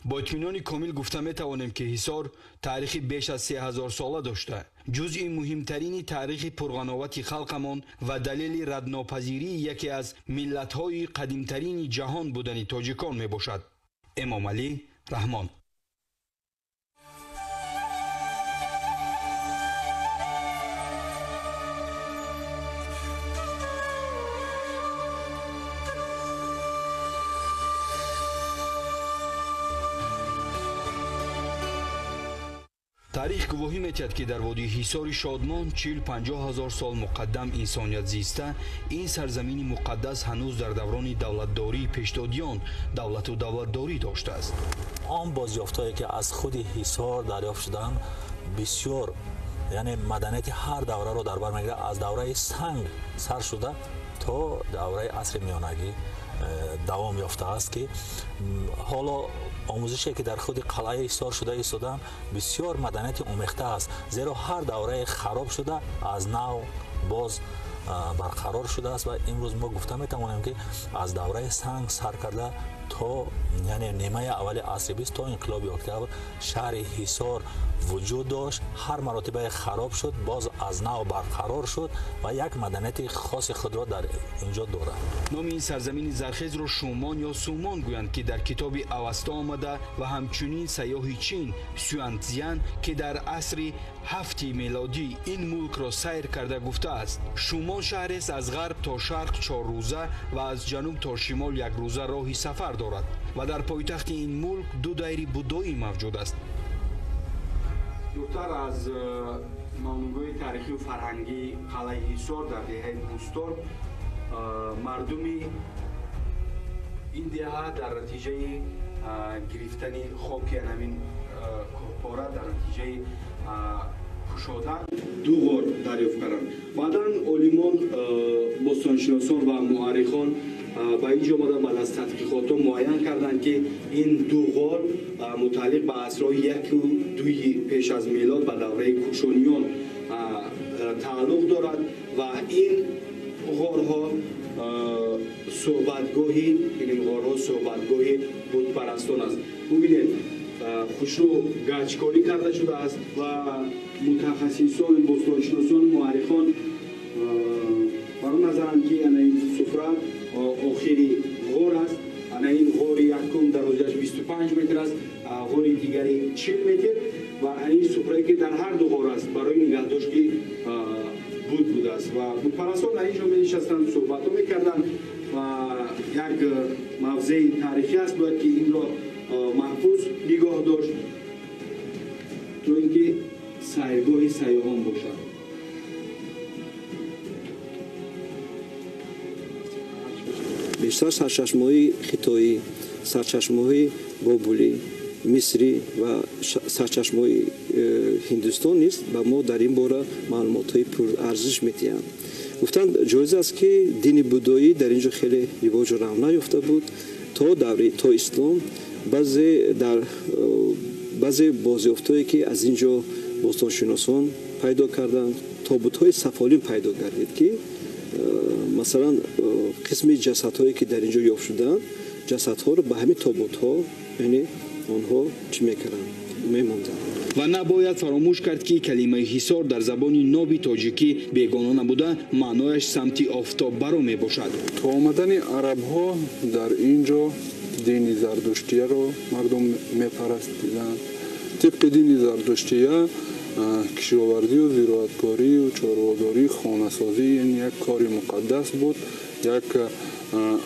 با اطمینان کامل گفته میتوانیم که حصار تاریخی بیش از 3000 ساله داشته. جزئی مهمترین تاریخ پرغناوت خلقمان و دلیل ردناپذیری یکی از ملت‌های قدیمترین جهان بودن تاجیکان میباشد. امام علی رحمان. تاریخ گواهی می‌دهد که در وادی حصار شادمان 40-50 هزار سال مقدم انسانیت زیسته. این سرزمین مقدس هنوز در دوران دولتداری پیشدادیان دولت و دولتداری داشته است. آن بازیافت‌هایی که از خود حصار دریافت شدند بسیار، یعنی مدنیت هر دوره رو در بر می‌گیرد، از دوره سنگ سر شده تا دوره عصر میانگی دوام یافته است که حالا آموزشی که در خود قلعه حصار شده ایستادن بسیار مدنیت آمیخته است، زیرا هر دوره خراب شده از نو باز برقرار شده است و امروز ما گفته میتوانیم که از دوره سنگ سر کرده تا یعنی نیمه اول عصر 20 تا انقلاب اکتبر شهر حصار وجود داشت. هر مراتب خراب شد باز از نو برقرار شد و یک مدنیت خاص خود را در اینجا دارد. نام این سرزمین زرخیز را شومان یا سومان گویند که در کتاب اوستا آمده و همچنین سیاح چین سوانتزیان که در عصر 7 میلادی این ملک را سیر کرده گفته است. شومان شهر است از غرب تا شرق 4 روزه و از جنوب تا شمال 1 روزه راهی سفر دارد و در پایتخت این ملک 2 دیر بودایی موجود است. دکتر، از مانوگوی تاریخی و فرهنگی قلعه حصار در دهه بوستان مردمی این دهه در نتیجه گرفتن خاک همین کوهپاره در نتیجه کشادن 2 غار دریافت کردند. بعداً عالمان، باستانشناسان و مورخان با اینجا آمدن بعد از تحقیقات معین کردند که این 2 غار متعلق به عصرهای 1 و 2 پیش از میلاد به دوره کوشانیان تعلق دارد و این غارها صحبتگاهی بت پرستان است. ببینید خوشرو گچکاری کرده شده است و متخصصان باستانشناسان مورخان برای نظرند که این سفره آخری غار است. این غار یکم درازه‌اش 25 متر است، غار دیگری 40 متر و این سفره که در هر 2 غار است برای نگهداشت بود بوده است و بود پرستان در اینجا می نشستند صحبت ها میکردند و یک موضع تاریخی است باید که این را محفوظ نگاه داشت تا اینکه سیرگاه سیاحان باشد. بیشتر سرچشمه‌های خطایی، سرچشمه‌های بابلی، مصری و سرچشمه‌های هندوستان نیست و ما در این باره معلومات‌های پرارزش می‌دهیم. گفتند جایز است که دین بودایی در اینجا خیلی رواج و رونق یافته بود تا دوره تا اسلام. بعضی بازیافت‌هایی که از اینجا باستانشناسان پیدا کردند تابوت‌های سفالین پیدا گردید که مثلا قسم جسدهایی که در اینجا یافت شدند جسدها رو به همین تابوت‌ها یعنی آنها چی می‌کردند می‌ماندند. و نباید فراموش کرد که کلمه حصار در زبان ناب تاجیکی بیگانه نبوده، معنایش سمت آفتاب برو میباشد. تا آمدن عرب‌ها در اینجا دین زردشتیه رو مردم میپرستیدند. طبق دین زردشتیه کشاورزی و زراعتکاری و چارواداری خانه‌سازی این یک کار مقدس بود، یک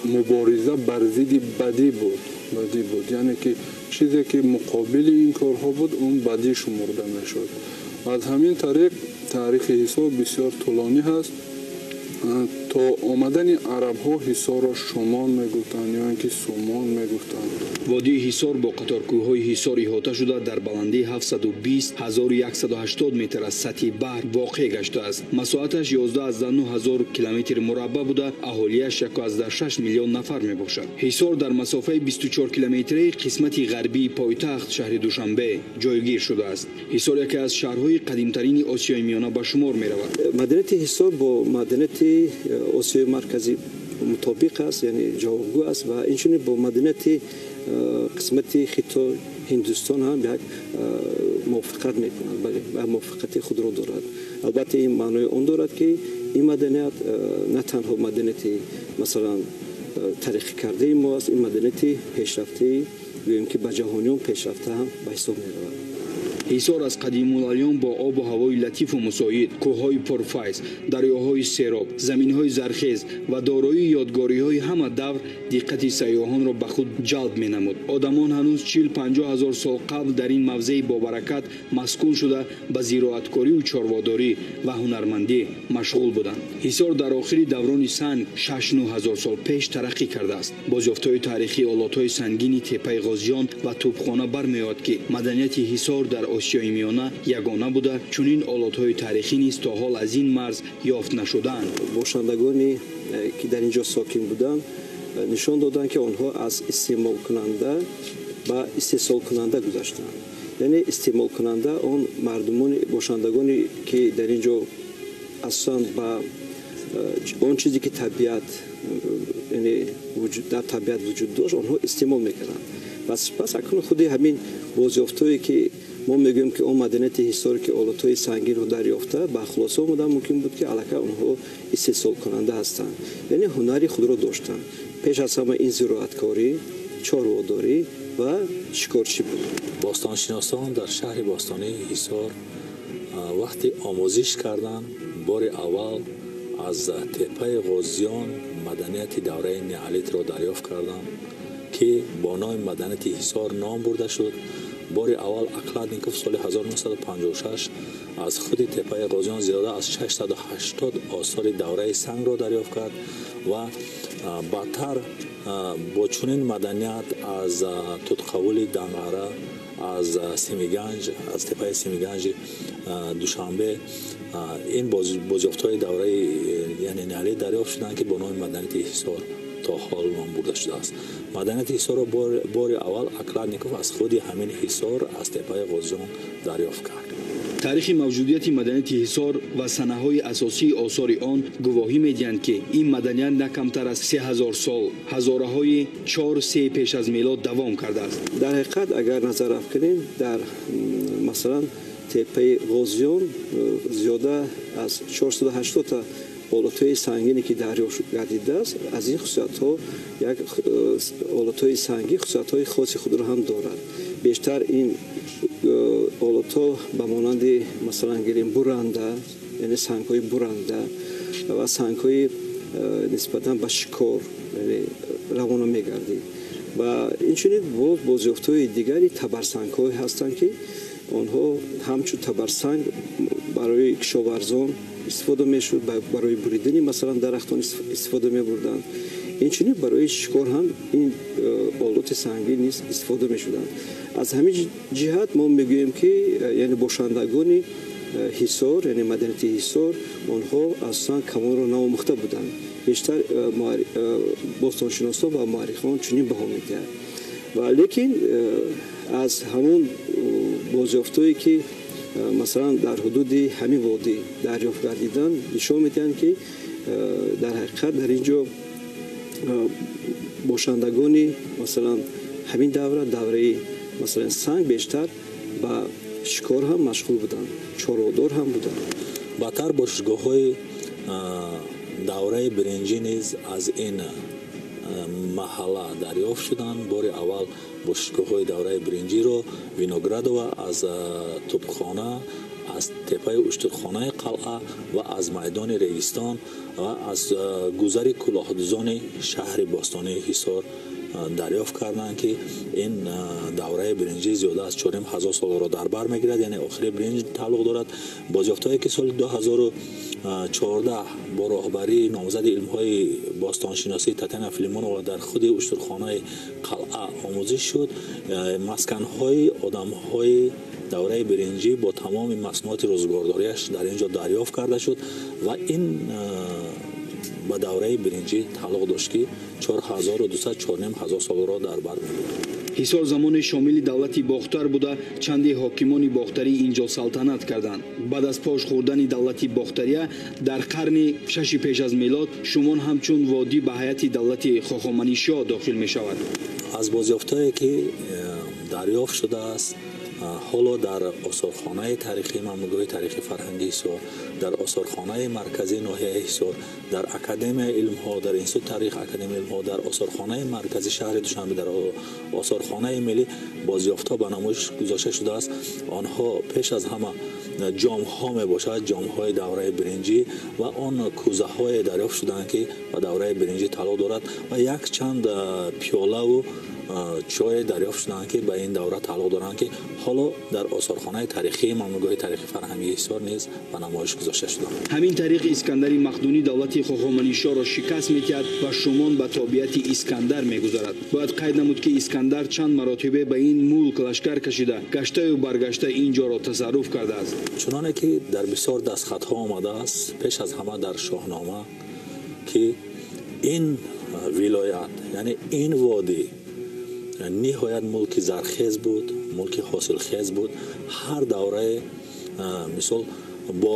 مبارزه بر ضد بدی بود. یعنی که چیزی که مقابل این کارها بود اون بدی شمرده میشد. از همین طریق تاریخ حصار بسیار طولانی هست. تا آمدن عرب ها حصار را شومان میگفتند یا اینکه سومان میگفتند. وادی حصار با قطار کوههای حصار احاطه شده در بلندی 720,180 متر از سطح بحر واقع گشته است. مساحتش 11,900 کیلومتر مربع بوده، اهالیش 1.6 میلیون نفر میباشد. حصار در مسافه 24 کیلومتری قسمت غربی پایتخت شهر دوشنبه جایگیر شده است. حصار یکی از شهرهای قدیمترین آسیای میانه به شمار میرود. مدینه حصار با مدینه آسیای مرکزی مطابق است، یعنی جوابگو است و اینچنین با مدینه قسمتی خطای هندوستان هم یک موافقت میکنند، بله موافقت خود را دارد. البته این معنای آن دارد که این مدنیت نه تنها مدنیت مثلا تاریخی کرده ما است، این مدنیت پیشرفته گوییم که به جهانیان پیشرفته هم به حساب میرود. ҳисор аз қадимуларён бо обу ҳавои латифу мусоид, кӯҳҳои пурфайз, дарёҳои сероб, заминҳои зархез ва дороии ёдгориҳои ҳама давр диққати сайёҳонро ба худ ҷалб менамуд. одамон ҳанӯз 40-50 ҳазор сол қабл дар ин мавзеи бобаракат маскун шуда ба зироаткорию чорводорӣ ва ҳунармандӣ машғул буданд. ҳисор дар охири даврони санг 6-9 ҳазор сол пеш тараққӣ кардааст. бозёфтҳои таърихии олотҳои сангини теппаи ғозиён ва тӯбхона бармеояд ки маданияти ҳисор дар осиёи миёна ягона буда, чунин олотҳои таърихӣ низ то ҳол аз ин марз ёфт нашудаанд. бошандагоне ки дар ин ҷо сокин буданд нишон доданд ки онҳо аз истеъмолкунанда ба истеҳсолкунанда гузаштанд. яъне истеъмолкунанда он мардумони бошандагоне ки дар ин ҷо асосан ба он чизе ки табиат яъне дар табиат вуҷуд дошт онҳо истеъмол мекарданд. пас акнун худи ҳамин бозёфтое ки мо мегӯем ки он маданияти ҳисор ки олатҳои сангинро дарёфта ба хулоса омада мумкин буд ки аллакай онҳо истеҳсолкунанда ҳастанд, яъне ҳунари худро доштанд. пеш аз ҳама ин зироаткорӣ, чорводорӣ ва шикорчӣ буд. бостоншиносон дар шаҳри бостонии ҳисор вақте омӯзиш карданд, бори аввал аз теппаи ғозиён маданияти давраи неолитро дарёфт карданд ки бо номи маданияти ҳисор ном бурда шуд. бори аввал акладников соли 1956 аз худи теппаи ғозиён зиёда аз 680 осори давраи сангро дарёфт кард ва баъдтар бо чунин маданият аз тутқавули Дангара, аз Семиганҷ, аз теппаи Семиганҷи Душанбе ин бозёфтҳои давраи яъне неолит дарёфт шуданд ки бо номи маданияти ҳисор то ҳол ном бурда шудааст. маданияти ҳисорро бори аввал акладников аз худи ҳамин ҳисор аз теппаи ғозиён дарёфт кард. таърихи мавҷудияти маданияти ҳисор ва санаҳои асосии осори он гувоҳӣ медиҳанд ки ин маданият на камтар аз 3000 сол ҳазораҳои 4-3 пеш аз милод давом кардааст. дар ҳақиқат агар назар афканем дар масалан теппаи ғозиён зиёда аз 480 та олатҳои сангине ки дарёфт гардидааст, аз ин хусусиятҳо як олатҳои сангӣ хусусиятҳои хоси худро ҳам дорад. бештар ин олатҳо ба монанди масалан гирем буранда, яъне сангҳои буранда ва сангҳои нисбатан ба шикор равона мегардид. ва инчунин бозёфтҳои дигари табарсангҳое ҳастанд ки онҳо ҳамчун табарсанг барои кишоварзон истифода мешуд, барои буридани масалан дарахтон истифода мебурданд. инчунин барои шикор ҳам ин олоти сангин низ истифода мешуданд. аз ҳамин ҷиҳат мо мегӯем ки яъне бошандагони ҳисор, яъне маданияти ҳисор онҳо асосан камонро наомӯхта буданд. бештар бостоншиносон ва муаррихон чунин баҳо медиҳанд. ва лекин аз ҳамон бозёфтое ки масалан дар ҳудуди ҳамин водӣ дарёфт гардиданд нишон медиҳанд ки дар ҳақиқат дар ин ҷо бошандагони масалан ҳамин давраи масалан санг бештар ба шикор ҳам машғул буданд, чорводор ҳам буданд. баъдтар бошгоҳҳои давраи биринҷӣ низ аз ин маҳалла дарёфт шуданд. бори аввал бошгоҳҳои давраи биринҷиро Виноградова аз тӯбхона, аз теппаи уштурхонаи қалъа ва аз майдони регистон ва аз гузари кӯлоҳдузони шаҳри бостонии ҳисор дарёфт карданд ки ин давраи биринҷӣ зиёда аз 4500 солро дар бар мегирад, яъне охири биринҷ тааллуқ дорад. бозёфтҳое ки соли 2014 бо роҳбарии номзади илмҳои бостоншиносӣ Татьяна Филимонова дар худи уштурхонаи қалъа омӯзиш шуд, масканҳои одамҳои давраи биринҷӣ бо тамоми маснуоти рӯзгордорияш дар ин ҷо дарёфт карда шуд ва ин ба давраи биринҷӣ тааллуқ дошт ки 4200-4500 солро дар бар мегирад. ҳисор замони шомили давлати бохтар буда чанди ҳокимони бохтарӣ инҷо салтанат карданд. баъд аз пош хӯрдани давлати бохтария дар қарни 6 пеш аз милод шумон ҳамчун водӣ ба ҳайати давлати хохоманишоҳ дохил мешавад. аз бозёфтое ки дарёфт шудааст ҳоло дар осорхонаи тарихии мамнӯъгоҳи тарихи фарҳанги ҳисор, дар осорхонаи марказии ноҳияи ҳисор, дар академияи илмҳо, дар институти тарих академияи илмҳо, дар осорхонаи марказии шаҳри душанбе, дар осорхонаи миллӣ бозёфтҳо ба намоиш гузошта шудааст. онҳо пеш аз ҳама ҷомҳо мебошад, ҷомҳои давраи биринҷӣ ва он кӯзаҳое дарёфт шуданд ки ба давраи биринҷӣ талоқ дорад ва як чанд пиёлаву чое дарёфт шуданд ки ба ин давра тааллуқ доранд ки ҳоло дар осорхонаи тарихии мамнӯъгоҳи тарихи фарҳангии ҳисор низ ба намоиш гузошта шуданд. ҳамин тариқ искандари махдунӣ давлати хохоманишоҳро шикаст мекард ва шумон ба тобиати искандар мегузарад. бояд қайд намуд ки искандар чанд маротибе ба ин мулк лашкар кашида гаштаю баргашта ин ҷоро тасарруф кардааст. чуноне ки дар бисёр дастхатҳо омадааст пеш аз ҳама дар шоҳнома ки ин вилоят яъне ин водӣ ниҳоят мулки зархез буд, мулки ҳосилхез буд. ҳар даврае мисол бо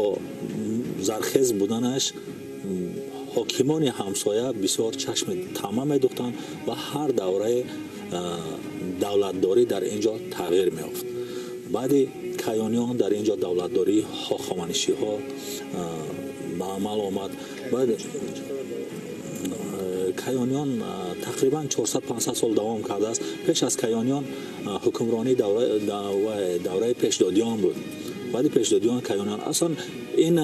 зархез буданаш ҳокимони ҳамсоя бисёр чашми тама медӯхтанд ва ҳар даврае давлатдорӣ дар ин ҷо тағйир меёфт. баъди кайёниён дар ин ҷо давлатдории хохоманишиҳо ба амал омад. кайёниён тақрибан 400-500 сол давом кардааст. пеш аз кайёниён ҳукмронии давраи пешдодиён буд. баъди пешдодиён кайёниён аслан ин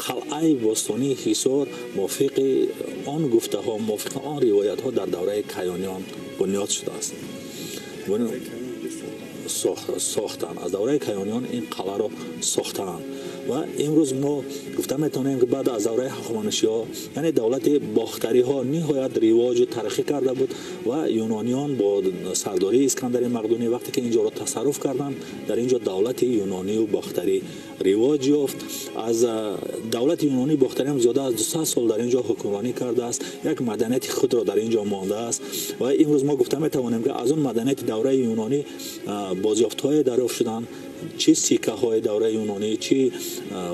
қалъаи бостонии ҳисор мувофиқи он гуфтаҳо, мувофиқи он ривоятҳо дар давраи кайёниён бунёд шудааст. сохтанд аз давраи кайёниён ин қалъаро сохтанд ва имрӯз мо гуфта метавонем ки баъд аз давраи ҳохоманишиҳо яъне давлати бохтариҳо ниҳоят ривоҷу тараққӣ карда буд ва юнониён бо сардории искандари мақдунӣ вақте ки ин ҷоро тасарруф карданд дар ин ҷо давлати юнонию бохтарӣ ривоҷ ёфт. аз давлати юнонии бохтарӣ ҳам зиёда аз 200 сол дар ин ҷо ҳукмронӣ кардааст. як маданияти худро дар ин ҷо мондааст ва имрӯз мо гуфта метавонем ки аз он маданияти давраи юнонӣ бозёфтҳое дарёфт шуданд, чи сикаҳои давраи юнонӣ, чи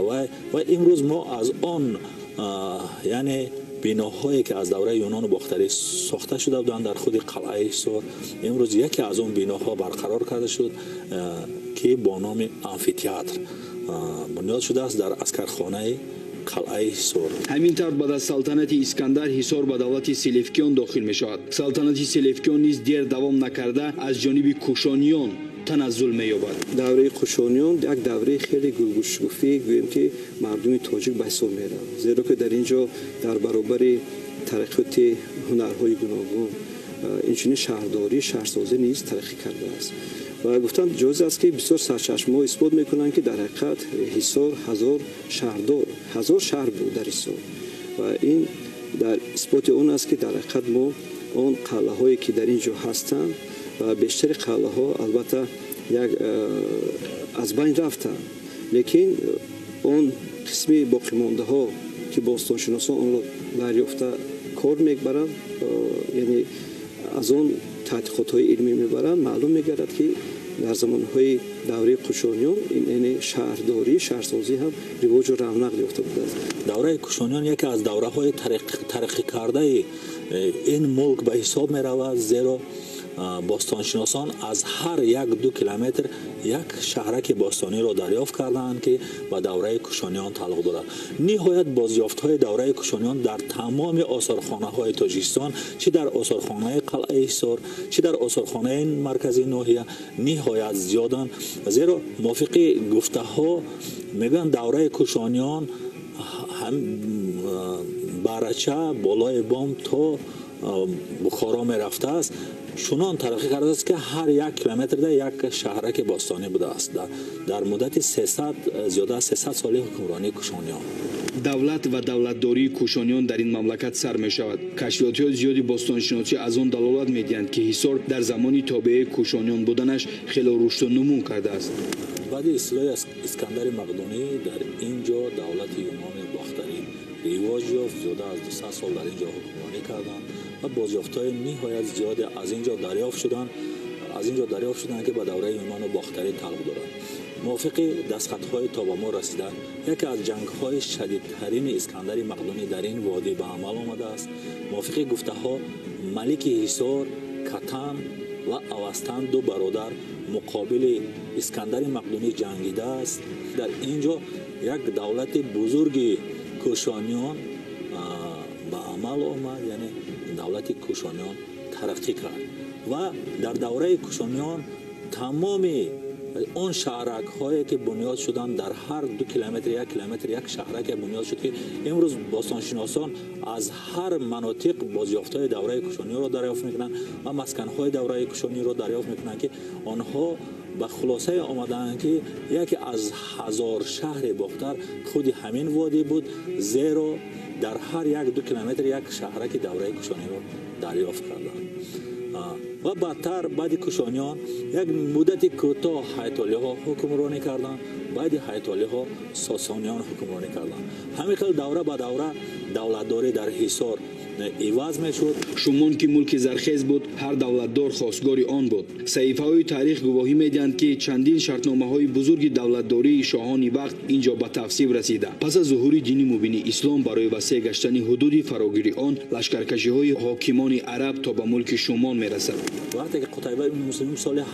ва имрӯз мо аз он яъне биноҳое ки аз давраи юнону бохтарӣ сохта шуда буданд дар худи қалъаи ҳисор имрӯз яке аз он биноҳо барқарор карда шуд ки бо номи амфитеатр бунёд шудааст дар аскархонаи қалъаи ҳисор. ҳамин тавр баъд аз салтанати искандар ҳисор ба давлати селевкиён дохил мешавад. салтанати селевкиён низ дер давом накарда аз ҷониби кушониён таназзул меёбад. давраи кушониён як давраи хеле гулгушгуфӣ гӯем ки мардуми тоҷик ба ҳисоб меравад, зеро ки дар ин ҷо дар баробари тараққиёти ҳунарҳои гуногун инчунин шаҳрдорӣ, шаҳрсозӣ низ тараққӣ кардааст. ва гуфтам ҷоиз аст ки бисёр сарчашмаҳо исбот мекунанд ки дар ҳақиқат ҳисор ҳазор шаҳр буд дар ҳисор ва ин дар исботи он аст ки дар ҳақиқат мо он қалъаҳое ки дар ин ҷо ҳастанд ва бештари қалъаҳо албатта як аз байн рафтанд, лекин он қисми боқимондаҳо ки бостоншиносон онро дарёфта кор мебаранд, яъне аз он тадқиқотҳои илмӣ мебаранд, маълум мегардад ки дар замонҳои давраи кушониён яъне шаҳрдорӣ, шаҳрсозӣ ҳам ривоҷу равнақ ёфта будааст. давраи кушониён яке аз давраҳои тараққикардаи ин мулк ба ҳисоб меравад, зеро бостоншиносон аз ҳар 1-2 километр як шаҳраки бостониро дарёфт карданд ки ба давраи кушониён тааллуқ дорад. ниҳоят бозёфтҳои давраи кушониён дар тамоми осорхонаҳои тоҷикистон, чи дар осорхонаи қалъаи ҳисор, чи дар осорхонаи марказии ноҳия ниҳоят зиёданд, зеро мувофиқи гуфтаҳо мегӯянд давраи кушониён барача болои бом то бухоро мерафтааст, чунон тараққӣ кардааст ки ҳар 1 километрда як шаҳраки бостонӣ будааст дар муддати 300 зиёда аз 300 соли ҳукмронии кушониён. давлат ва давлатдории кушониён дар ин мамлакат сар мешавад. кашфиётҳои зиёди бостоншиносӣ аз он далолат медиҳанд ки ҳисор дар замони тобеаи кушониён буданаш хело рушду нумун кардааст. баъди истилои искандари мақдунӣ дар ин ҷо давлати юнони бохтарӣ ривоҷ ёфт, зиёда аз 200 сол дар ин ҷо ҳукмронӣ карданд ва бозёфтҳои ниҳоят зиёде аз ин ҷо дарёфт шуданд. از اینجا دریافت شدند که به دوره ایمان و باختری تعلق دارند. موافق دستخطهای تا به ما رسیده یکی از جنگ‌های شدیدترین اسکندر مقدونی در این وادی به عمل آمده است. موافق گفته‌ها ملک حصار، کتان و اوستان دو برادر مقابل اسکندر مقدونی جنگیده است. در اینجا یک دولت بزرگ کوشانیان به عمل آمد، یعنی دولت کوشانیان ترقی کرد و در دوره کوشانیان تمام اون شهرک هایی که بنیاد شدند در هر 2 کیلومتر 1 کیلومتر یک شهرک بنیاد شد که امروز باستانشناسان از هر مناطق بازیافت‌های دوره کوشانی را دریافت میکنند و مسکن‌های دوره کوشانی را دریافت میکنند که آنها به خلاصه آمدند که یکی از 1000 شهر باختر خود همین وادی بود، زیرا در هر 1-2 کیلومتر یک شهرک دوره کوشانی را دریافت کردند. و بعدتر بعد کوشانیان یک مدت کوتاه هیتالی ها حکمرانی کردند، بعد هیتالی ها ساسانیان حکمرانی کردند. همین دوره به دوره دولتداری در حصار عوض میشد. شومان که ملک زرخیز بود، هر دولتدار خواستگاری آن بود. صحیفه‌های تاریخ گواهی میدهند که چندین شرطنامه‌های بزرگ دولتداری شاهان وقت اینجا به تصویب رسیده. پس از ظهور دین مبین اسلام برای وسیع گشتن حدود فراگیری آن، لشکرکشی‌های حاکمان عرب تا به ملک شومان میرسد. وقتی که قتیبه بن مسلم سال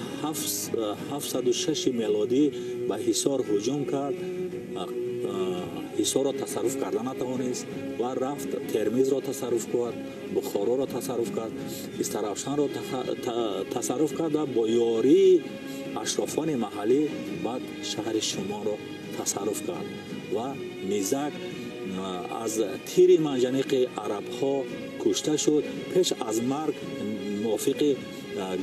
706 میلادی به حصار هجوم کرد، حصار را تصرف کردن نتوانست و رفت ترمیز را تصرف کرد، بخارا را تصرف کرد، استرافشان را تصرف کرد و با یاری اشرافان محلی بعد شهر شومان را تصرف کرد و نیزک از تیر منجنیق عرب ها کشته شد. پیش از مرگ موافق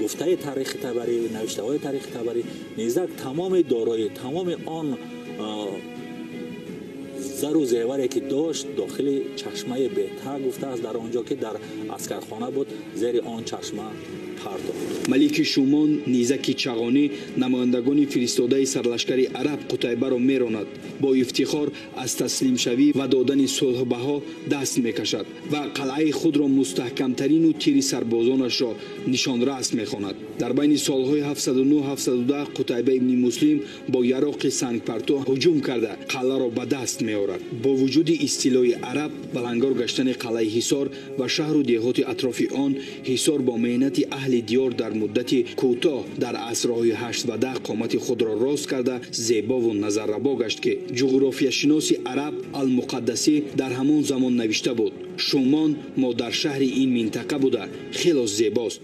گفته تاریخ تبری، نوشته های تاریخ تبری، نیزک تمام دارایی تمام آن زر و زیوری که داشت داخل چشمه بهتر گفته است در آنجا که در عسکرخانه بود زیر آن چشمه پرداخت. ملک شومان نیزک چغانی نمایندگان فرستاده سرلشکری عرب قتیبه را میراند، با افتخار از تسلیم شوی و دادن صلح بها دست میکشد و قلعه خود را مستحکمترین و تیر سربازانش را نشان رسم میخواند. در بین سالهای 709-710 قتیبه ابن مسلم با یراق سنگ پرتو هجوم کرده قلعه را به دست میآورد. با وجود استیلای عرب، بلنگار گشتن قلعه حصار و شهر و دیهات اطراف آن، حصار با مهنت اهل دیار در مدت کوتاه در عصرهای 8 و 10 قامت خود را راست کرده زیبا و نظرربا گشت که جغرافیا شناس عرب المقدسی در همان زمان نوشته بود: شومان مادر شهر این منطقه بوده، خیلی زیباست.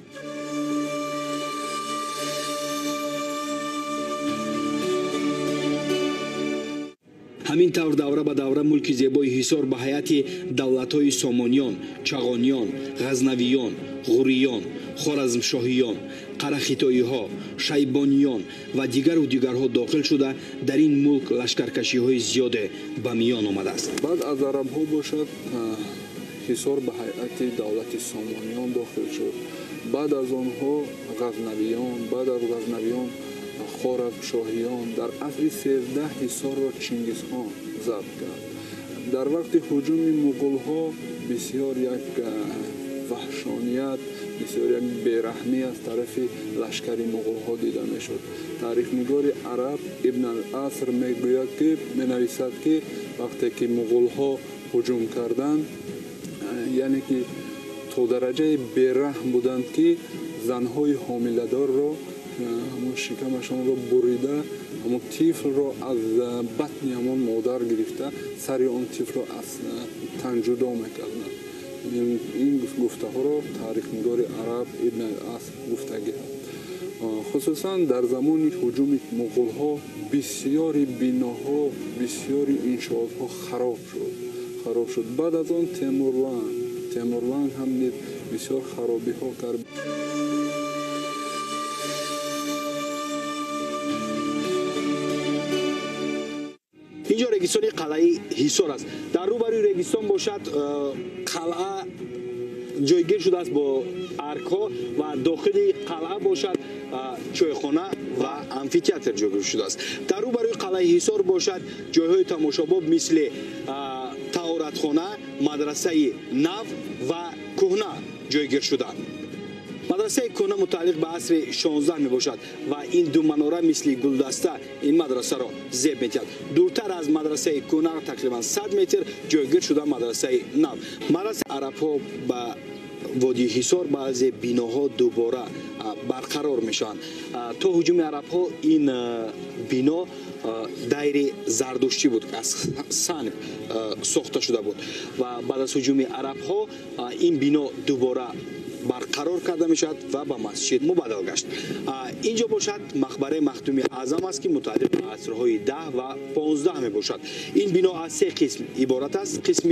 همین طور دوره به دوره ملک زیبای حصار به هیئت دولت‌های سامانیان، چغانیان، غزنویان، غوریان، خوارزمشاهیان، قره‌خطایی‌ها، شیبانیان و دیگرها داخل شده در این ملک لشکرکشی‌های زیاد به میان آمده است. بعد از عرب‌ها باشد حصار به هیئت دولت سامانیان داخل شد. بعد از آنها غزنویان، بعد از غزنویان خوارزمشاهیان. در عصر 13 حصار را چنگیزخان ضبط کرد. در وقت هجوم مغول‌ها بسیار یک وحشانیت، بسیار یک بیرحمی از طرف لشکری مغول‌ها دیده میشد. تاریخ‌نگار عرب ابن العصر میگوید که مینویسد که وقتی که مغول‌ها هجوم کردند، یعنی که تا درجه بیرحم بودند که زن‌های حامله‌دار را همون شکمشان را بریده، همون طفل را از بطن همون مادر گرفته سر آن طفل را از تن جدا میکردند. این گفته ها را تاریخ‌نگار عرب ابن العصر گفتگی است. خصوصا در زمان هجوم مغول ها بسیاری بناها، بسیاری انشاءات ها خراب شد. بعد از آن تیمورلنگ هم بسیار خرابی ها کرد. اینجا ریگستان قلعه حصار است. در روبروی ریگستان باشد قلعه جایگیر شده است با ارک‌ها و داخل قلعه باشد چایخانه و امفی‌تئاتر جایگیر شده است. در روبروی قلعه حصار باشد جایهای تماشاباب مثل طهارتخانه، مدرسه نو و کهنه جایگیر شده. مدرسه مدرسه کهنه متعلق به عصر 16 می باشد و این دو مناره مثل گلدسته این مدرسه را زیب می تهد. دورتر از مدرسه کهنه تقریبا 100 متر جایگیر شده مدرسه نو. مدرسه عرب ها به وادی حصار بعضی بیناها دوباره برقرار میشن. تا هجوم عرب ها این بینا دایره زردشتی بود از سنگ ساخته شده بود و بعد از هجوم عرب ها این بینا دوباره برقرار کرده می شد و به مسجد مبدل گشت. اینجا باشد مقبره مختوم اعظم است که متعلق به عصرهای 10 و 15 می باشد. این بنا از 3 قسم عبارت است. قسم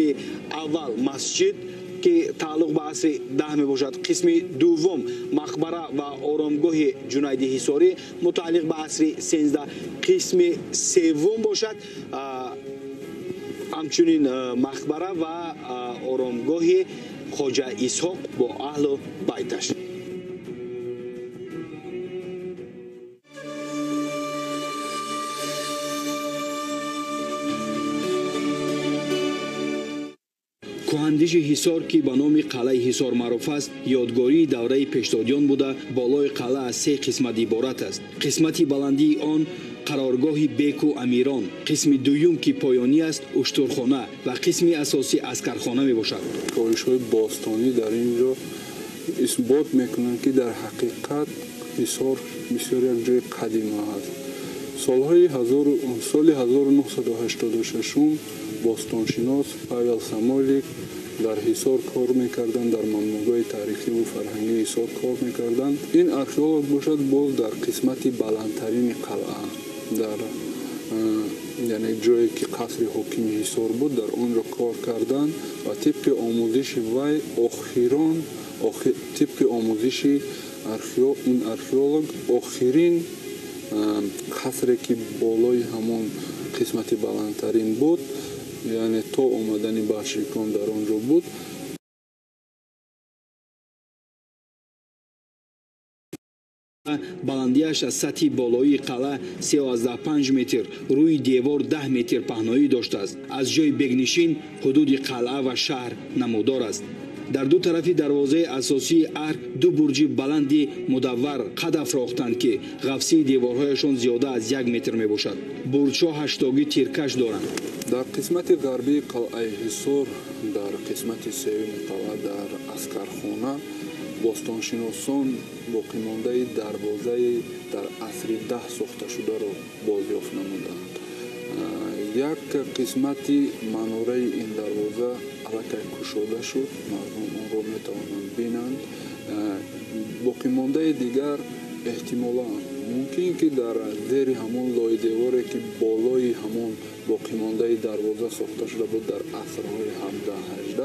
اول مسجد که تعلق به عصر 10 می باشد. قسم دوم مقبره و آرامگاه جنید حصاری متعلق به عصر 13. قسم سوم باشد همچنین مقبره و آرامگاه خواجه اسحاق با اهل بیتش. کهندیش حصار که به نام قلعه حصار معروف است یادگاری دوره پیشدادیان بوده. بالای قلعه از 3 قسمت عبارت است. قسمتی بلندی آن قرارگاه بیک و امیران، قسم دوم که پایانی است اشترخانه و قسم اساسی اسکرخانه می باشد. کاوش‌های باستانی در اینجا اثبات میکنند که در حقیقت حصار بسیار یک جای قدیمی است. سال 1986 باستانشناس پاول سامویلیک در حصار کار میکردند، در ممنوعگاه تاریخی و فرهنگی حصار کار میکردند. این ارکئولوگ باشد باز در قسمت بلندترین قلعه در یعنی جایی که قصر حکیم حصار بود در اونجا کار کردند و طبق آموزش وی طبق آموزش این ارکئولوگ آخرین قصری که بالای همون قسمت بلندترین بود یعنی تا آمدن بلشویکان در آنجا بود. بلندیش از سطح بالایی قلعه 13 متر، روی دیوار 10 متر پهنایی داشته است. از جای بگنشین حدود قلعه و شهر نمودار است. در دو طرفی دروازه اساسی ارک دو برج بلندی مدور قد افراختند که قفسه دیوارهایشان زیاده از 1 متر می باشد. برج‌ها هشتاگی تیرکش دارند. در قسمت غربی قلعه حصار در قسمت سوم قلعه در اسکرخانه باستانشناسان باقی مانده دروازه در عصر 10 ساخته شده را بازیافت نمودند. یک قسمتی مناره این دروازه الکی کشوده شد، مردم آن را میتوانند بینند. باقی مانده دیگر احتمالا ممکن که در زیر همون لای دیواری که بالای همون باقی مانده دروازه ساخته شده بود در عصرهای 17 18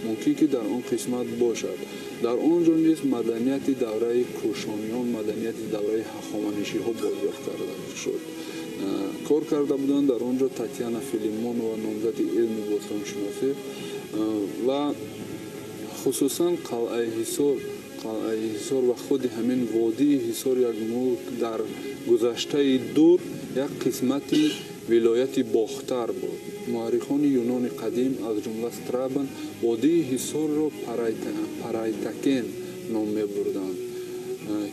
ممکن که در آن قسمت باشد. در آنجا نیز مدنیت دوره کوشانیان، مدنیت دوره هخامنشی ها بازیافت کرده شد. کار کرده بودند در آنجا تاتیانا فیلیمون و نامزد علم باستانشناسی و خصوصا قلعه حصار و خود همین وادی حصار یک ملک در گذشته دور یک قسمتی ولایت باختر بود. مورخان یونان قدیم از جمله استرابن وادی حصار را پرایتکن نام می‌بردند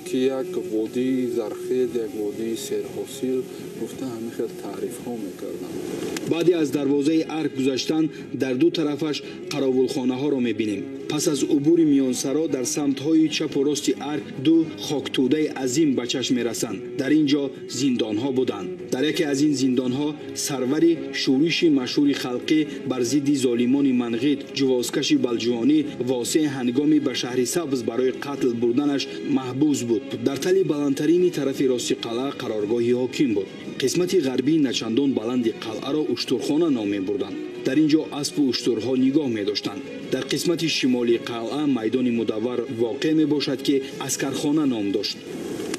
که یک وادی زرخیز، یک وادی سرحاصل گفته همه خیلی تعریف ها میکردند. بعدی از دروازه ارک گذشتن در دو طرفش قراولخانه ها را میبینیم. پس از عبور میانسرا در سمت های چپ و راست ارک دو خاکتوده عظیم به چشم میرسند. در اینجا زندان ها بودند. در یکی از این زندان ها سروری شورش مشهور خلقی بر ضد ظالمان منقید جوازکش بلجوانی واسه هنگامی به شهر سبز برای قتل بردنش محبوس بود. در تل بلندترین طرف راست قلعه قرارگاه حاکم بود. قسمت غربی نچندان بلند قلعه را اشترخانه نام می‌بردند. در اینجا اسب و اشترها نگاه می‌داشتند. در قسمت شمالی قلعه میدان مدور واقع میباشد که اسکرخانه نام داشت.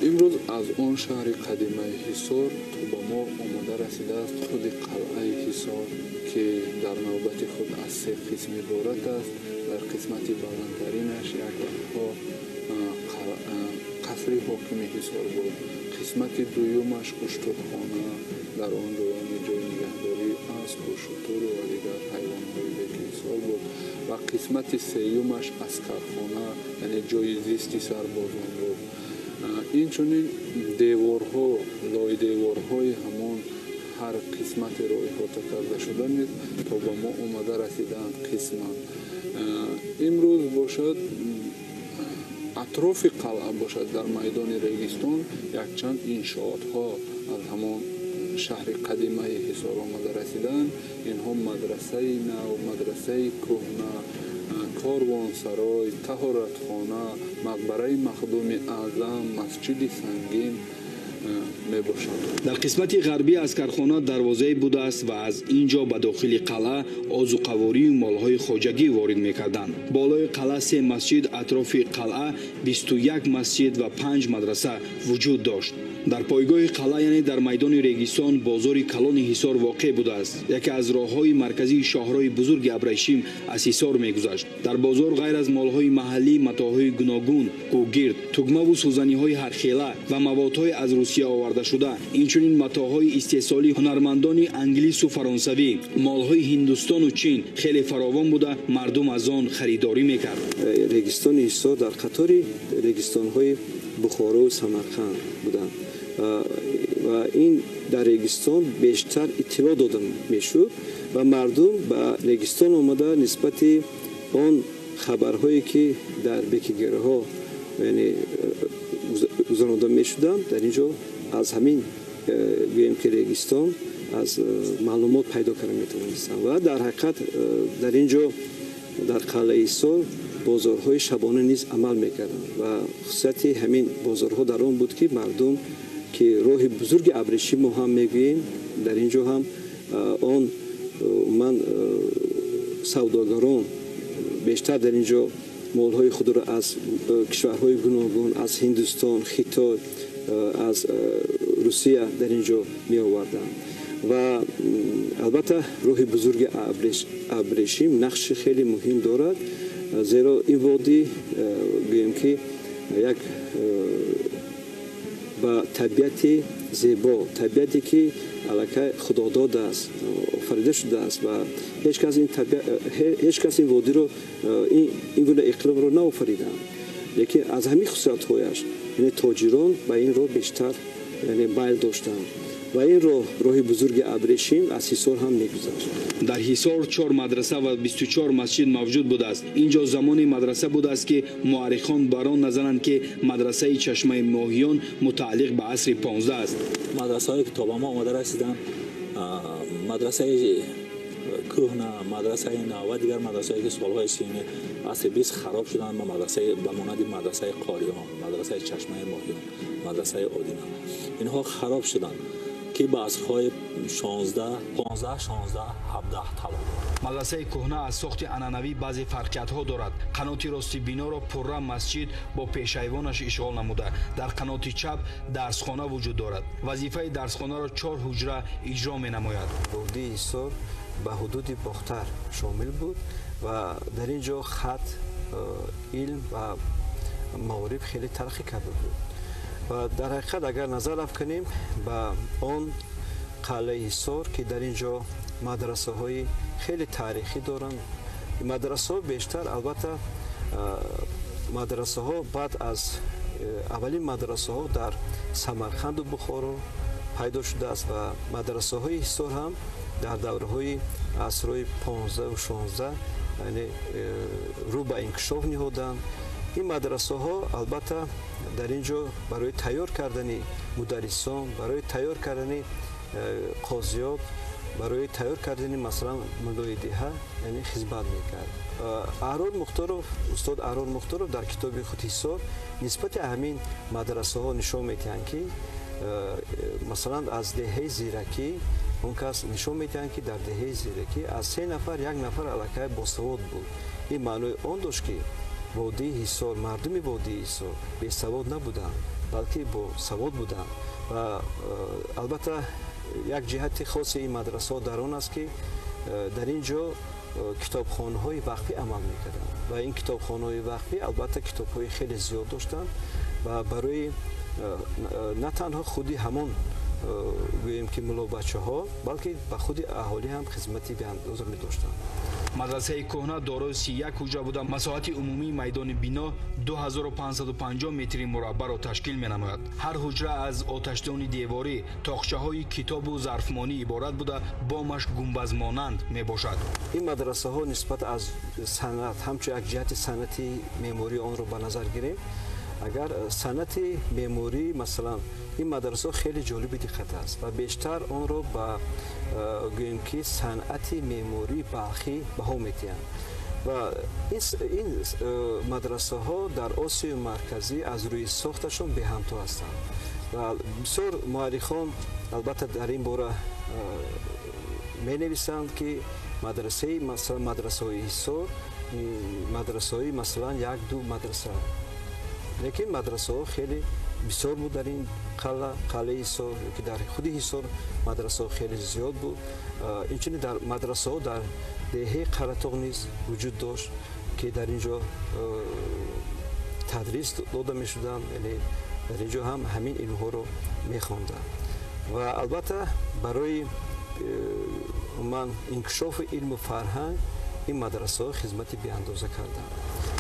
امروز از آن شهر قدیمی حصار تا به ما آمده رسیده است خود قلعه حصار که در نوبت خود از 3 قسم عبارت است. در قسمت بلندترینش یک وقتها қасри ҳокими ҳисор буд. қисмати дуюмаш уштурхона дар он ҷо яъне ҷои нигаҳдории аспу шутуру ва дигар ҳайвонҳои беҳисор буд ва қисмати сеюмаш аскархона яъне ҷои зисти сарбозон буд. инчунин деворҳо лойдеворҳои ҳамон ҳар қисматеро иҳота карда шуда низ то ба мо омада расидаанд қисман. имрӯз бошад атрофи қалъа бошад дар майдони регистон якчанд иншоотҳо аз ҳамон шаҳри қадимаи ҳисор омада расидаанд. инҳо мадрасаи нав, мадрасаи кӯҳна, корвонсарой, таҳоратхона, мақбараи махдуми аъзам, масҷиди сангин мебошанд. дар қисмати ғарбӣ аскархона дарвозае будааст ва аз ин ҷо ба дохили қалъа озуқаворию молҳои хоҷагӣ ворид мекарданд. болои қалъа 3 масҷид, атрофи қалъа 21 масҷид ва 5 мадраса вуҷуд дошт. дар пойгоҳи қалъа яъне дар майдони регистон бозори калони ҳисор воқеъ будааст. яке аз роҳҳои марказии шоҳрои бузурги абрашим аз ҳисор мегузашт. дар бозор ғайр аз молҳои маҳаллӣ, матоъҳои гуногун, гӯгирд, тугмаву сӯзаниҳои ҳархела ва маводҳои аз русия овардашуда, инчунин матоъҳои истеҳсоли ҳунармандони англису фаронсавӣ, молҳои ҳиндустону чин хеле фаровон буда мардум аз он харидорӣ мекард. регистони ҳисор дар қатори регистонҳои бухоро ва самарқанд буданд ва ин дар регистон бештар иттилоъ дода мешуд ва мардум ба регистон омада нисбати он хабарҳое ки дар бекигераҳо яъне гузаронида мешуданд дар ин ҷо аз ҳамин гӯем ки регистон аз маълумот пайдо карда метавонистанд ва дар ҳақиқат дар ин ҷо дар қалъаи ҳисор бозорҳои шабона низ амал мекарданд ва хусусияти ҳамин бозорҳо дар он буд ки мардум ки роҳи бузурги абрешим мо ҳам мегӯем дар ин ҷо ҳам он ман савдогарон бештар дар ин ҷо молҳои худро аз кишварҳои гуногун аз ҳиндустон, хитой, аз русия дар ин ҷо меоварданд ва албатта роҳи бузурги абрешим нақши хеле муҳим дорад, зеро ин водӣ гӯем ки як ба табиати зебо, табиате ки аллакай худодод аст, офарида шудааст ва ҳеҷ кас ин водиро ин гуна иқлимро наофаридаанд. лекин аз ҳамин хусусиятҳояш яъне тоҷирон ба ин роҳ бештар майл доштанд ва ин роҳи бузурги абрешим аз ҳисор ҳам мегузашт. дар ҳисор 4 мадраса ва 24 масҷид мавҷуд будааст. ин ҷо замони мадраса будааст ки муаррихон бар он назаранд ки мадрасаи чашмаи моҳиён мутааллиқ ба асри 15 аст. мадрасаҳое ки то ба мо омада расиданд, мадрасаи кӯҳна, мадрасаи нав ва дигар мадрасаҳое ки солҳои синни асри 20 хароб шуданд ба монанди мадрасаи қориён, мадрасаи чашмаи моҳиён, мадрасаи одина, инҳо хароб шуданд ки ба асрҳои 16, 15, 16, 17 талоб. мадрасаи кӯҳна аз сохти анъанавӣ баъзе фарқиятҳо дорад. қаноти рости биноро пурра масҷид бо пешайвонаш ишғол намуда, дар қаноти чап дарсхона вуҷуд дорад. вазифаи дарсхонаро 4 ҳуҷра иҷро менамояд. водии ҳисор ба ҳудуди бохтар шомил буд ва дар ин ҷо хат, илм ва маориф хеле тараққӣ карда буд ва дар ҳақиқат агар назар афканем ба он қалъаи ҳисор ки дар ин ҷо мадрасаҳои хеле таърихӣ доранд. мадрасаҳо бештар албатта мадрасаҳо баъд аз аввалин мадрасаҳо дар самарқанду бухоро пайдо шудааст ва мадрасаҳои ҳисор ҳам дар давраҳои асрҳои 15 ва 16 яъне рӯ ба инкишоф ниҳоданд. ин мадрасаҳо албатта дар ин ҷо барои тайёр кардани мударрисон, барои тайёр кардани қозиёт, барои тайёр кардани масалан муллоидиҳа яъне хизмат мекард. Аҳрон Мухторов, устод Аҳрон Мухторов дар китоби худ ҳисор нисбати ҳамин мадрасаҳо нишон медиҳанд ки масалан аз деҳаи зиракӣ он кас нишон медиҳанд ки дар деҳаи зиракӣ аз 3 нафар 1 нафар аллакай босавод буд. ин маънои он дошт ки водии ҳисор, мардуми водии ҳисор бесавод набуданд, балки босавод буданд ва албатта як ҷиҳати хоси ин мадрасаҳо дар он аст ки дар ин ҷо китобхонаҳои вақфӣ амал мекарданд ва ин китобхонаҳои вақфӣ албатта китобҳои хеле зиёд доштанд و برای نه تنها خودی همون گوییم که ملو بچه ها بلکه به خود اهالی هم خدمتی به اندازه می داشتند. مدرسه کهنه دارای 31 حجره بوده. مساحت عمومی میدان بنا 2550 متر مربع را تشکیل می نماید. هر حجره از آتشدان دیواری، تاقچه های کتاب و ظرفمانی عبارت بوده، بامش گنبد مانند می باشد. این مدرسه ها نسبت از صنعت همچون یک جهت صنعتی معماری آن را به نظر گیریم. اگر صنعت معماری مثلا این مدرسه خیلی جالب دقت است و بیشتر آن را با گوییم که صنعت معماری بلخی بها می‌دهند و این مدرسه ها در آسیا مرکزی از روی ساختشون به همتا هستند و بسیار مورخان البته در این باره می نویسند که مدرسه مثلا مدرسه های حصار مدرسه های مثلا یک دو مدرسه، لیکن مدرسه ها خیلی بسیار بود در این قلعه حصار که در خود حصار مدرسه ها خیلی زیاد بود. اینچنین در مدرسه ها در دهه قرطاق نیز وجود داشت که در اینجا تدریس داده می شدن، یعنی در اینجا هم همین علم ها رو می خواندن و البته برای من انکشاف علم و فرهنگ این مدرسه ها خدمتی به اندازه کردن.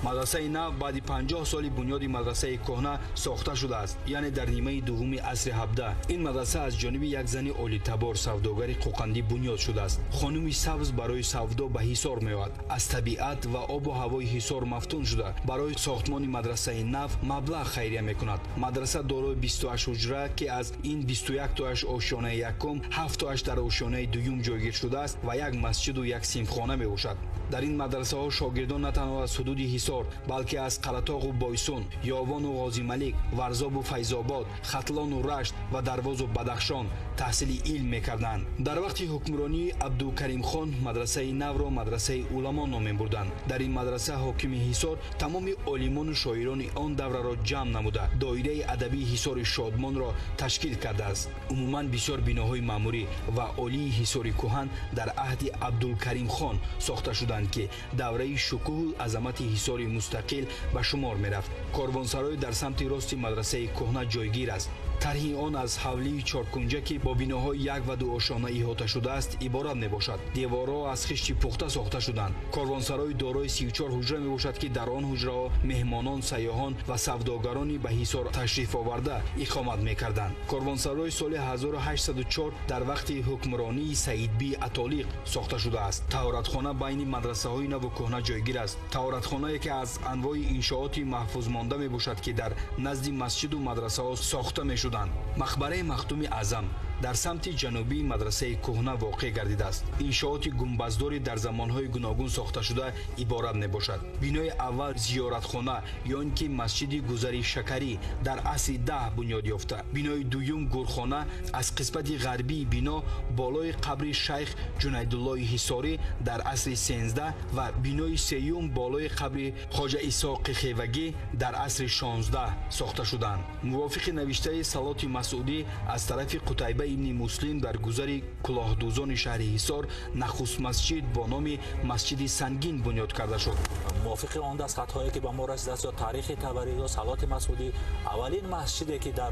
مدرسه نو بعد 50 سال بنیاد مدرسه کهنه ساخته شده است، یعنی در نیمه دوم عصر 17. این مدرسه از جانب یک زن عالی تبار سوداگر قوقندی بنیاد شده است. خانم سبز برای سودا به حصار میآید. از طبیعت و آب و هوای حصار مفتون شده برای ساختمان مدرسه نو مبلغ خیریه میکند. مدرسه دارای 28 حجره که از این 21 تاش آشیانه یکم، 7 تاش در آشیانه دوم جایگیر شده است و یک مسجد و یک صنفخانه میباشد. در این مدرسه ها شاگردان نه تنها از حدود حصار بلکه از قلاتاق و بایسون، یاوان و غازی ملک، ورزاب و فیضآباد، ختلان و رشت و درواز و بدخشان تحصیل علم میکردند. در وقت حکمرانی عبدالکریم خان مدرسه نو را مدرسه علما نام بردند. در این مدرسه حاکم حصار تمام عالمان و شاعران آن دوره را جمع نموده دایره ادبی حصار شادمان را تشکیل کرده است. عموما بسیار بناهای معماری و عالی حصار کهن در عهد عبدالکریم خان ساخته شدند که دوره شکوه و عظمت حصار مستقل به شمار میرفت. کاروانسرای در سمت راست مدرسه کهنه جایگیر است. طرح آن از حولی چارکنجکی با بناهای یک و دو آشانه احاطه شده است عبارت میباشد. دیوارها از خشت پخته ساخته شدند. کاروانسرای دارای 34 حجره میباشد که در آن حجره ها مهمانان، سیاحان و سوداگرانی به حصار تشریف آورده اقامت میکردند. کاروانسرای سال 1804 در وقت حکمرانی سعید بی عطالیق ساخته شده است. طهارتخانه بین مدرسه های نو و کهنه جایگیر است. طهارتخانه که از انواع انشاءات محفوظ مانده میباشد که در نزد مسجد و مدرسه ها ساخته میشد. مقبره مختوم اعظم در سمت جنوبی مدرسه کهنه واقع گردیده است. انشاءات گنبدداری در زمانهای گوناگون ساخته شده عبارت نباشد. بنای اول زیارتخانه یا اینکه مسجد گذری شکری در عصر 10 بنیاد یافته. بنای دوم گورخانه از قسمت غربی بنا بالای قبر شیخ جنیدالله حصاری در عصر 13 و بنای سوم بالای قبر خواجه اسحاق خیوگی در عصر 16 ساخته شدند. موافق نوشته صلات مسعودی از طرف قتیبه ابن مسلم در گذر کلاهدوزان شهر حصار نخست مسجد با نام مسجد سنگین بنیاد کرده شد. موافق آن دستخط‌هایی که به ما رسیده است یا تاریخ تبریز و صلات مسعودی اولین مسجدی که در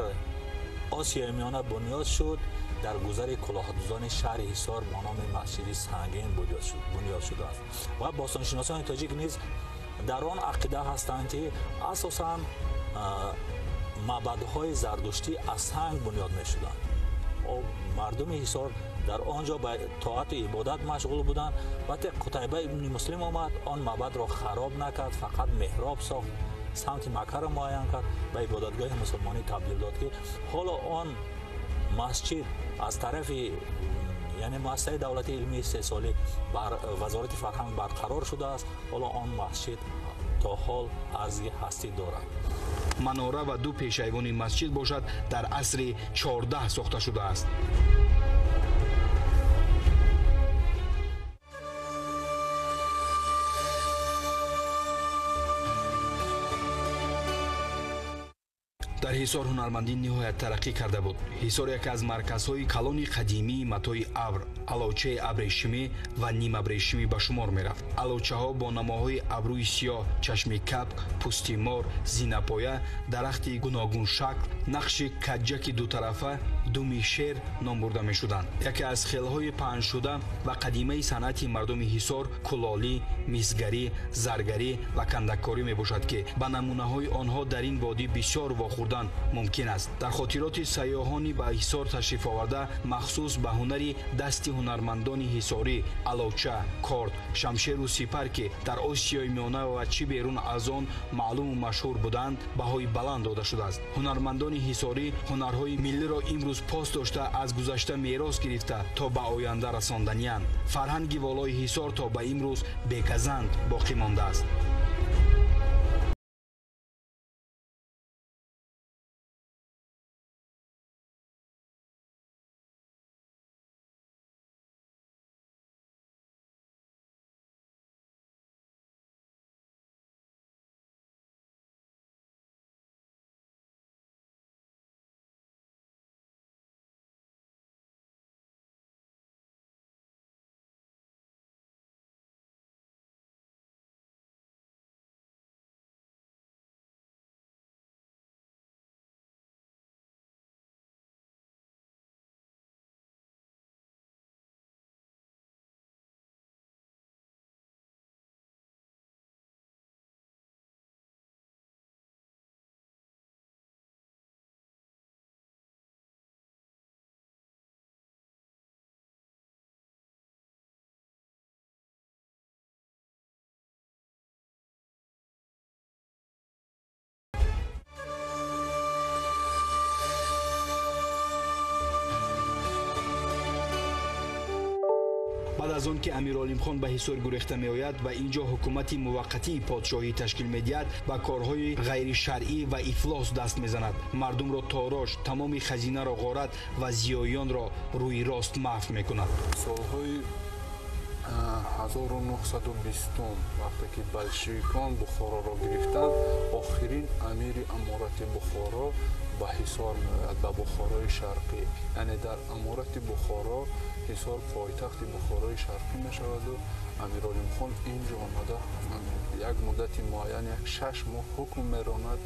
آسیای میانه بنیاد شد در گذر کلاهدوزان شهر حصار با نام مسجد سنگین بنیاد شده است و باستانشناسان تاجیک نیز در آن عقیده هستند که اساساً معبدهای زردشتی از سنگ بنیاد می‌شدند. مردم حصار در آنجا به طاعت و عبادت مشغول بودند. وقتی قتیبه ابن مسلم آمد آن معبد را خراب نکرد، فقط محراب ساخت، سمت مکه را معین کرد، به عبادتگاه مسلمانی تبدیل داد که حالا آن مسجد از طرف یعنی مؤسسه دولتی علمی 3 ساله بر وزارت فرهنگ برقرار شده است. حالا آن مسجد تا حال ارزی هستی دارد. مناره و 2 پیشایوان مسجد باشد در عصر 14 ساخته شده است. дар ҳисор ҳунармандӣ ниҳоят тараққӣ карда буд. ҳисор яке аз марказҳои калони қадимии матои абр, аловчаи абрешимӣ ва нимабрешимӣ ба шумор мерафт. аловчаҳо бо намоҳои абрӯи сиёҳ, чашми капк, пӯсти мор, зинапоя, дарахти гуногун шакл, нақши каҷҷаки дутарафа, думи шер ном бурда мешуданд. яке аз хелҳои паҳншуда ва қадимаи санъати мардуми ҳисор кулолӣ, мисгарӣ, заргарӣ ва кандаккорӣ мебошад ки ба намунаҳои онҳо дар ин водӣ бисёр вохӯрдан мумкин аст. дар хотироти сайёҳони ба ҳисор ташрифоварда махсус ба ҳунари дасти ҳунармандони ҳисорӣ, аловча, корд, шамшеру сипар ки дар осиёи миёна ва чӣ берун аз он маълуму машҳур буданд, баҳои баланд дода шудааст. ҳунармандони ҳисорӣ ҳунарҳои миллиро имрӯз пос дошта аз гузашта мерос гирифта то ба оянда расонданиянд. фарҳанги волои ҳисор то ба имрӯз бегазанд боқӣ мондааст. баъд аз он ки амиролимхон ба ҳисор гурехта меояд ва инҷо ҳукумати муваққатии подшоҳӣ ташкил медиҳад, ба корҳои ғайришаръӣ ва ифлос даст мезанад, мардумро торож, тамоми хазинаро ғорат ва зиёёнро рӯи рост маҳв мекунад. солҳои 1920 вақте ки большевикон бухороро гирифтанд, охирин амири аморати бухоро ба ҳисор меояд, ба бухорои шарқӣ. яъне дар аморати бухоро ҳисор пойтахти бухорои шарқӣ мешаваду амиролимхон инҷо омада як муддати муайян, як 6 моҳ ҳукм меронад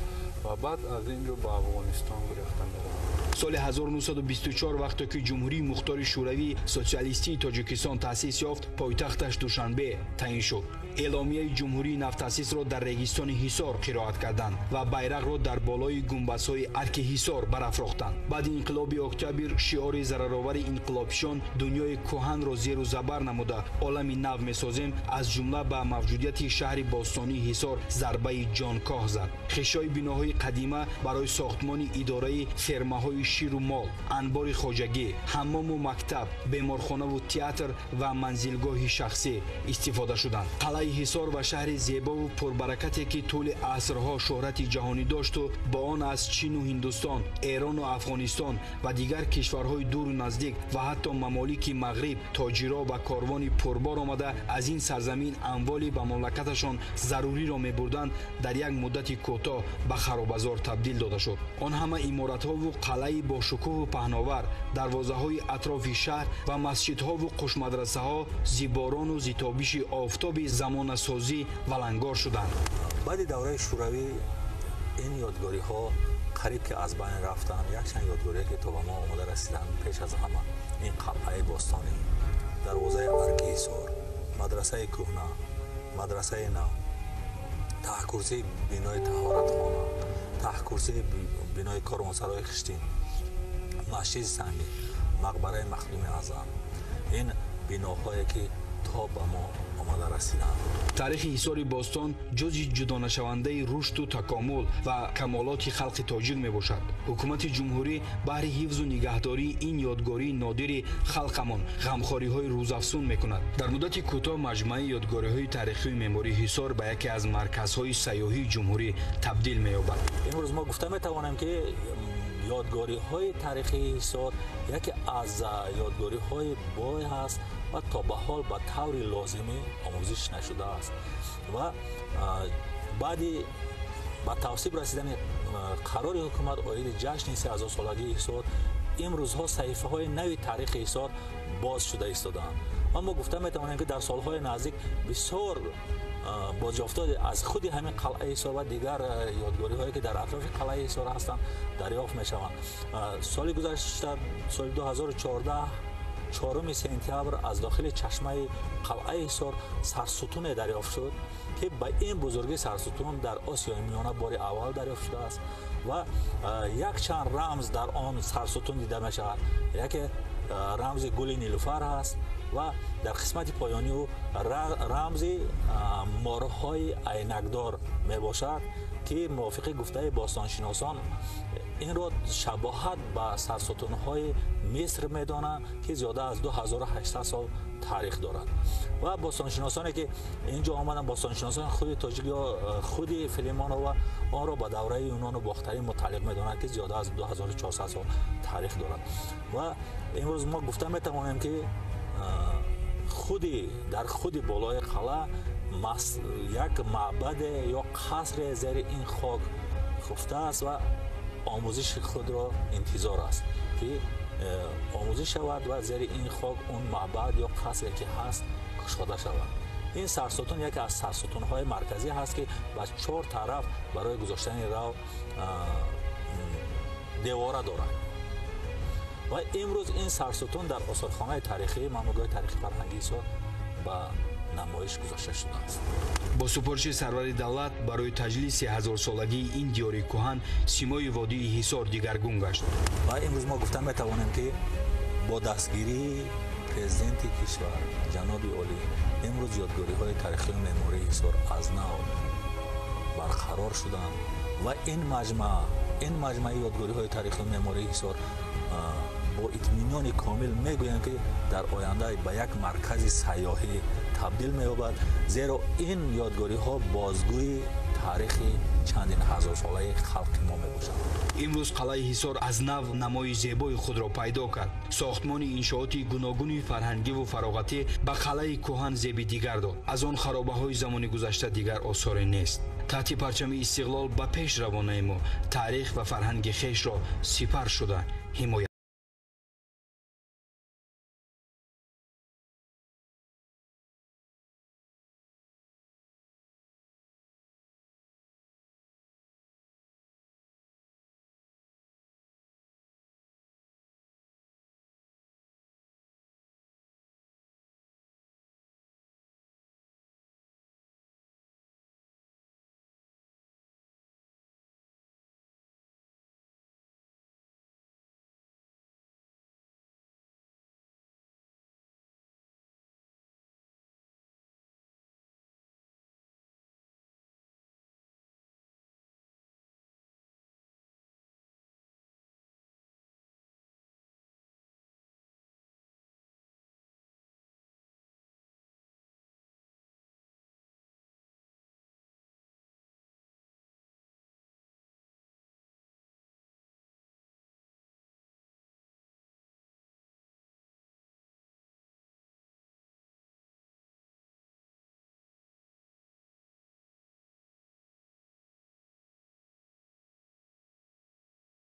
ва баъд аз инҷо ба афғонистон гирифта меравад. соли 1924 вақте ки ҷумҳурии мухтори шӯравии социалистии тоҷикистон таъсис ёфт, пойтахташ душанбе таъин шуд. эъломияи ҷумҳурии навтаъсисро дар регистони ҳисор қироат карданд ва байрақро дар болои гумбазҳои арки ҳисор барафрохтанд. баъди инқилоби октябр шиори зараровари инқилобшон дунёи кӯҳанро зеру забар намуда олами нав месозем, аз ҷумла ба мавҷудияти шаҳри бостонии ҳисор зарбаи ҷонкоҳ зад. хишои биноҳои қадима барои сохтмони идораи фермаҳои ширу мол, анбори хоҷагӣ, ҳаммому мактаб, беморхонаву театр ва манзилгоҳи шахсӣ истифода шуданд. қалъаи ҳисор ва шаҳри зебову пурбаракате ки тӯли асрҳо шӯҳрати ҷаҳонӣ дошту бо он аз чину ҳиндустон, эрону афғонистон ва дигар кишварҳои дуру наздик ва ҳатто мамолики мағриб тоҷиро ва корвони пурбор омада аз ин сарзамин амволи ба мамлакаташон заруриро мебурданд, дар як муддати кӯтоҳ ба харобазор табдил дода шуд. он ҳама иморатҳову қалъаи бошукӯҳу паҳновар, дарвозаҳои атрофи шаҳр ва масҷидҳову қушмадрасаҳо зиборону зитобиши офтоби замонасозӣ валангор шуданд. баъди давраи шӯравӣ ин ёдгориҳо қариб ки аз байн рафтанд. якчанд ёдгорие ки то ба мо омода расиданд, пеш аз ҳама ин қалъаи бостонӣ, дарвозаи арки ҳисор, мадрасаи кӯҳна, мадрасаи нав, таҳкурсии бинои таҳоратхона, таҳкурсии бинои корвонсарои хиштин, масҷиди сангӣ, мақбараи махдуми аъзам. ин биноҳое ки то ба мо омода расиданд. таърихи ҳисори бостон ҷузъи ҷудонашавандаи рушду такомул ва камолоти халқи тоҷик мебошад. ҳукумати ҷумҳурӣ баҳри ҳифзу нигаҳдории ин ёдгории нодири халқамон ғамхориҳои рӯзафзун мекунад. дар муддати кӯтоҳ маҷмӯаи ёдгориҳои таърихии меъмории ҳисор ба яке аз марказҳои сайёҳии ҷумҳурӣ табдил меёбад. имрӯз мо гуфта метавонем ки ёдгориҳои таърихии ҳисор яке аз ёдгориҳои бой ҳаст ва то ба ҳол ба таври лозимӣ омӯзиш нашудааст ва баъди با توصیب رسیدن قرار حکومت اوید جشن 3000 سالگی حصار امروزها صحیفه های نوی تاریخ حصار باز شده ایستادند. اما گفته میتوانیم که در سالهای نزدیک بسیار بازیافته از خود همین قلعه حصار و دیگر یادگاری هایی که در اطراف قلعه حصار هستند دریافت می شوند. سال گذشته سال 2014 4 سپتامبر از داخل چشمه قلعه حصار سرستون دریافت شد که به این بزرگی سرستون در آسیای میانه بار اول دریافت شده است و یک چند رمز در آن سرستون دیده می شود. یک رمز گل نیلوفر هست و در قسمت پایانی او رمز مارهای عینکدار می باشد که موافق گفته باستانشناسان این را شباهت به سرستون‌های مصر می‌دانند که زیاده از 2800 سال تاریخ دارد و باستانشناسانی که اینجا آمدن باستانشناسان خود تاجیک یا خود فیلمان و آن را به دوره یونان و باختری متعلق می‌دانند که زیاده از 2400 سال تاریخ دارد و امروز ما گفته می‌توانیم که در خود بالای قلعه یک معبد یا قصر زیر این خاک خفته است و آموزش خود را انتظار است که آموزش شود و زیر این خاک اون معبد یا قصری که هست کشاده شود. این سرستون یکی از سرستون‌های مرکزی هست که با 4 طرف برای گذاشتن رو دیواره دارد و امروز این سرستون در آثارخانه تاریخی مامورگاه تاریخی فرهنگی حصار با نمایش گذاشته شده است. با سپارش سرور دولت برای تجلیل 3000 سالگی این دیاری کهن سیمای وادی حصار دیگرگون گشت. و امروز ما گفتن میتوانیم که با دستگیری پرزیدنت کشور جناب عالی امروز یادگاری های تاریخی و معماری حصار از نو برقرار شدند و این مجمع یادگاری های تاریخی و معماری حصار با اطمینان کامل میگویند که در آینده به یک مرکز سیاحی تبدیل می‌یابد زیرا این یادگاری ها بازگوی تاریخ چندین هزار ساله خلق ما میباشند. امروز قلعه حصار از نو نمای زیبای خود را پیدا کرد. ساختمان انشاءاتی گوناگون فرهنگی و فراغتی به قلعه کهن زیبی دیگر داد. از آن خرابه‌های زمان گذشته دیگر آثاری نیست. تحت پرچم استقلال به پیش روانه ما تاریخ و فرهنگ خویش را سپر شده حمایت